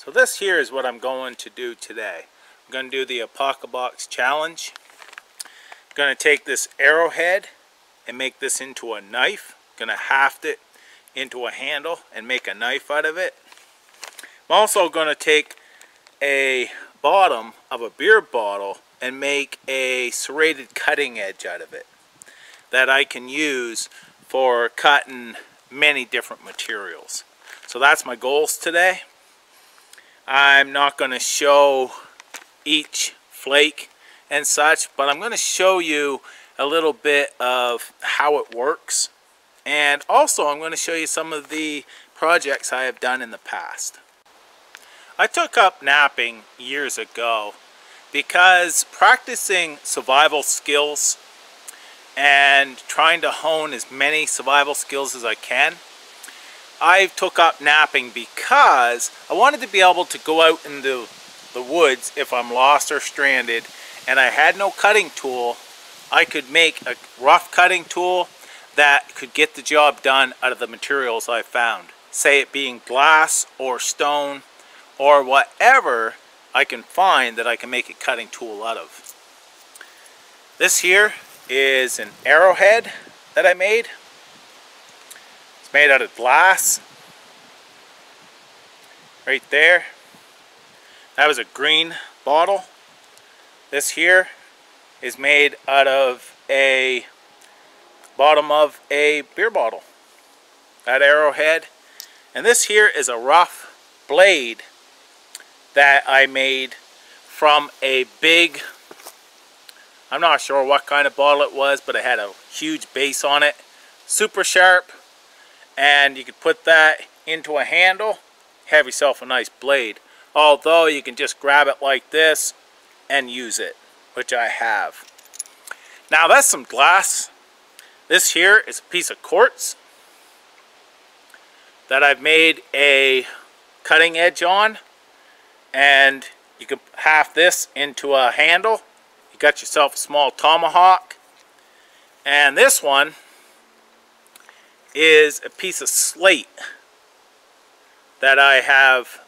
So this here is what I'm going to do today. I'm going to do the apocabox challenge. I'm going to take this arrowhead and make this into a knife. I'm going to haft it into a handle and make a knife out of it. I'm also going to take a bottom of a beer bottle and make a serrated cutting edge out of it that I can use for cutting many different materials. So that's my goals today. I'm not going to show each flake and such, but I'm going to show you a little bit of how it works, and also I'm going to show you some of the projects I have done in the past. I took up knapping years ago because practicing survival skills and trying to hone as many survival skills as I can, I took up knapping because I wanted to be able to go out into the woods if I'm lost or stranded and I had no cutting tool. I could make a rough cutting tool that could get the job done out of the materials I found. Say it being glass or stone or whatever I can find that I can make a cutting tool out of. This here is an arrowhead that I made. It's made out of glass. Right there. That was a green bottle. This here is made out of a bottom of a beer bottle. That arrowhead. And this here is a rough blade that I made from a big, I'm not sure what kind of bottle it was, but it had a huge base on it. Super sharp. And you could put that into a handle, have yourself a nice blade. Although you can just grab it like this and use it, which I have. Now that's some glass. This here is a piece of quartz that I've made a cutting edge on, and you can haft this into a handle. You got yourself a small tomahawk. And this one is a piece of slate that I have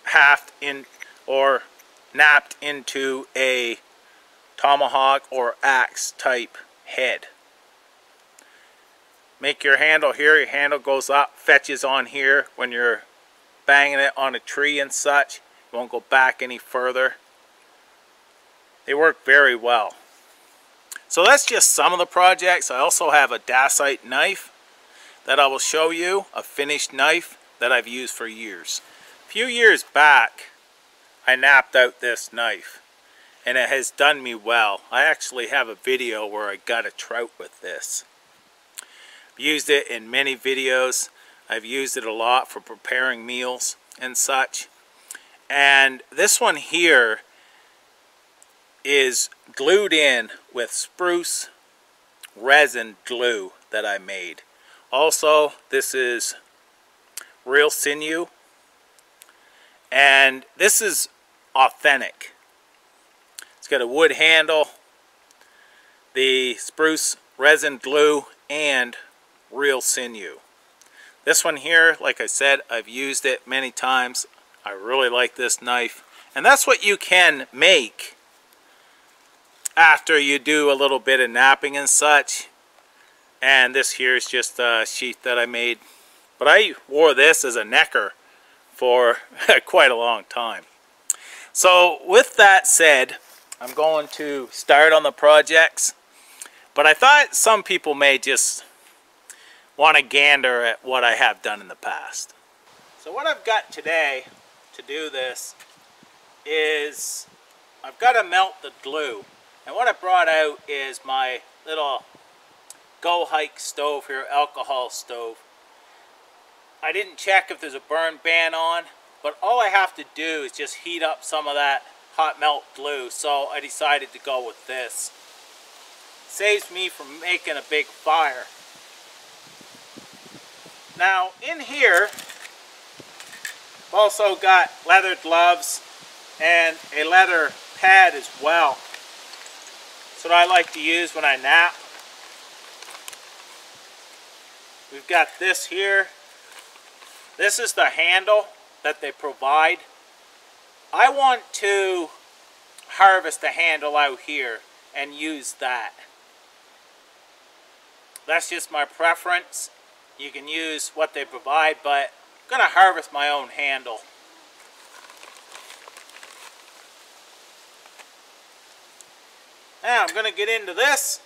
haft in or knapped into a tomahawk or axe type head. Make your handle here. Your handle goes up, fetches on here when you're banging it on a tree and such. It won't go back any further. They work very well. So that's just some of the projects. I also have a dacite knife that I will show you, a finished knife that I've used for years. A few years back, I knapped out this knife, and it has done me well. I actually have a video where I got a trout with this. I've used it in many videos. I've used it a lot for preparing meals and such. And this one here is glued in with spruce resin glue that I made. Also, this is real sinew, and this is authentic. It's got a wood handle, the spruce resin glue, and real sinew. This one here, like I said, I've used it many times. I really like this knife, and that's what you can make after you do a little bit of knapping and such. And this here is just a sheath that I made. But I wore this as a necker for quite a long time. So with that said, I'm going to start on the projects. But I thought some people may just want to gander at what I have done in the past. So what I've got today to do this is I've got to melt the glue. And what I brought out is my little Go Hike stove here, alcohol stove. I didn't check if there's a burn ban on, but all I have to do is just heat up some of that hot melt glue, so I decided to go with this. Saves me from making a big fire. Now in here, I've also got leather gloves and a leather pad as well. That's what I like to use when I nap. We've got this here. This is the handle that they provide I want to harvest the handle out here and use that. That's just my preference. You can use what they provide, but I'm going to harvest my own handle. Now I'm going to get into this.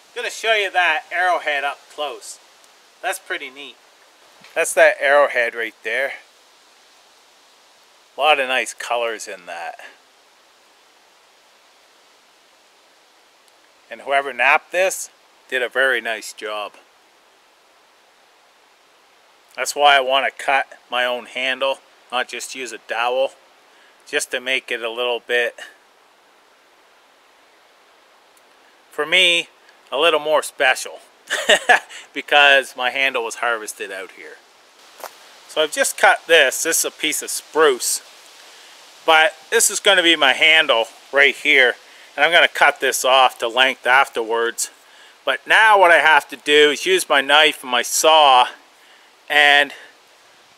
I'm going to show you that arrowhead up close. That's pretty neat. That's that arrowhead right there. A lot of nice colors in that. And whoever knapped this did a very nice job. That's why I want to cut my own handle, not just use a dowel, just to make it a little bit, for me, a little more special because my handle was harvested out here. So I've just cut this. This is a piece of spruce, but this is going to be my handle right here, and I'm going to cut this off to length afterwards. But now what I have to do is use my knife and my saw and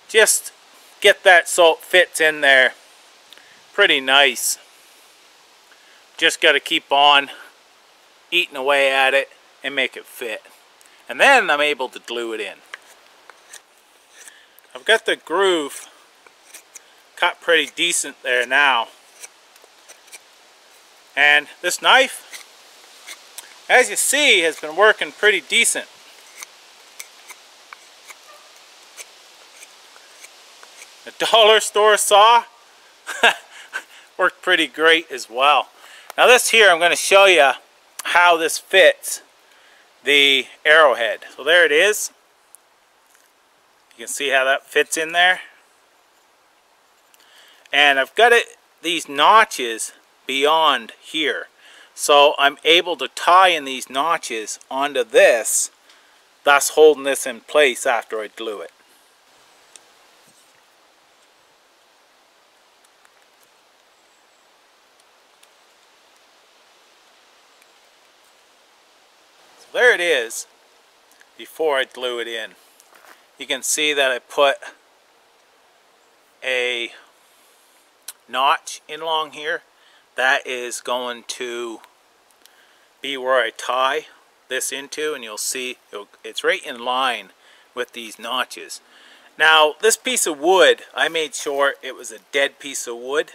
just get that so it fits in there pretty nice. Just got to keep on eating away at it and make it fit, and then I'm able to glue it in. I've got the groove cut pretty decent there now, and this knife, as you see, has been working pretty decent. The dollar store saw worked pretty great as well. Now this here, I'm going to show you how this fits the arrowhead. So there it is. You can see how that fits in there. And I've got these notches beyond here. So I'm able to tie in these notches onto this, thus holding this in place after I glue it. There it is before I glue it in. You can see that I put a notch in along here. That is going to be where I tie this into, and you'll see it's right in line with these notches. Now this piece of wood, I made sure it was a dead piece of wood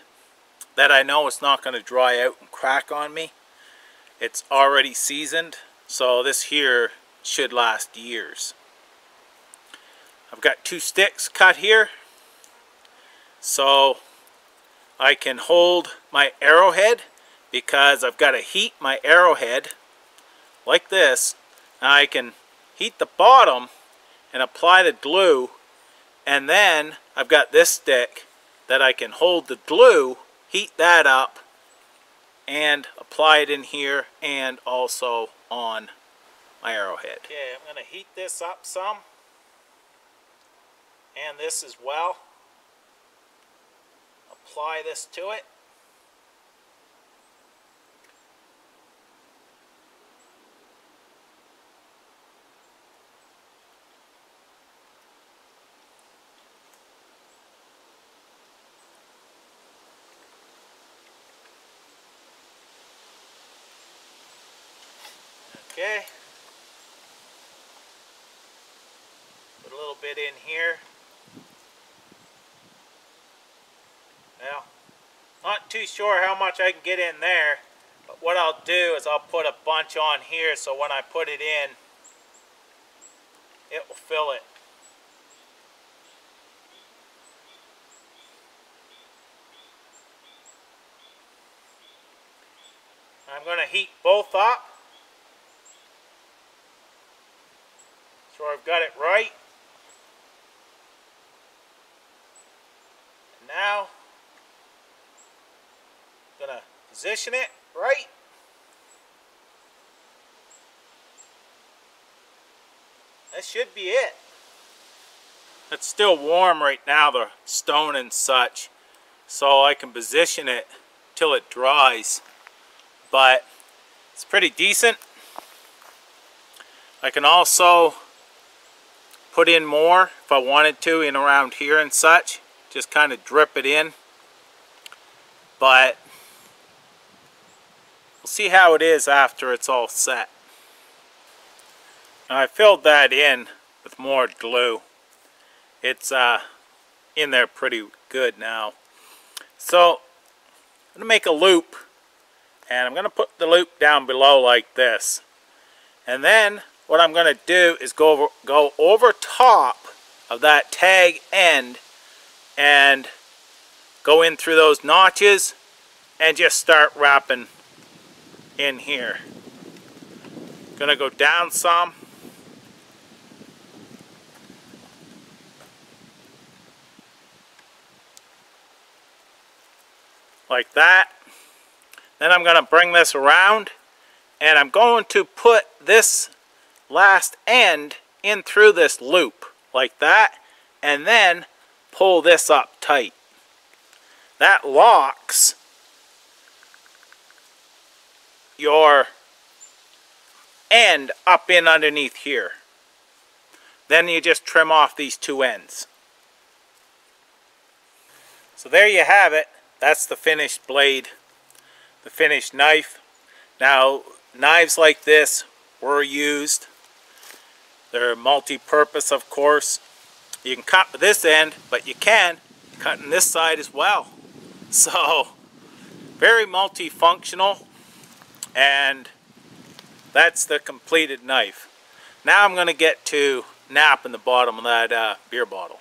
that I know it's not going to dry out and crack on me. It's already seasoned. So this here should last years. I've got 2 sticks cut here so I can hold my arrowhead, because I've got to heat my arrowhead like this. Now I can heat the bottom and apply the glue, and then I've got this stick that I can hold the glue, heat that up, and apply it in here and also on my arrowhead. Okay, I'm going to heat this up some, and this as well. Apply this to it. Okay, put a little bit in here. Well, not too sure how much I can get in there, but what I'll do is I'll put a bunch on here so when I put it in, it will fill it. I'm going to heat both up. Sure I've got it right. And now I'm going to position it right. That should be it. It's still warm right now, the stone and such, so I can position it till it dries. But It's pretty decent. I can also put in more if I wanted to in around here and such. Just kind of drip it in. But we'll see how it is after it's all set. Now I filled that in with more glue. It's in there pretty good now. So I'm going to make a loop, and I'm going to put the loop down below like this. And then what I'm going to do is go over top of that tag end and go in through those notches and just start wrapping in here. Gonna go down some. Like that. Then I'm gonna bring this around, and I'm going to put this last end in through this loop like that, and then pull this up tight. That locks your end up in underneath here. Then you just trim off these two ends. So there you have it. That's the finished blade, the finished knife. Now, knives like this were used. They're multi-purpose, of course. You can cut with this end, but you can cut on this side as well. So, very multifunctional, and that's the completed knife. Now I'm going to get to napping the bottom of that beer bottle.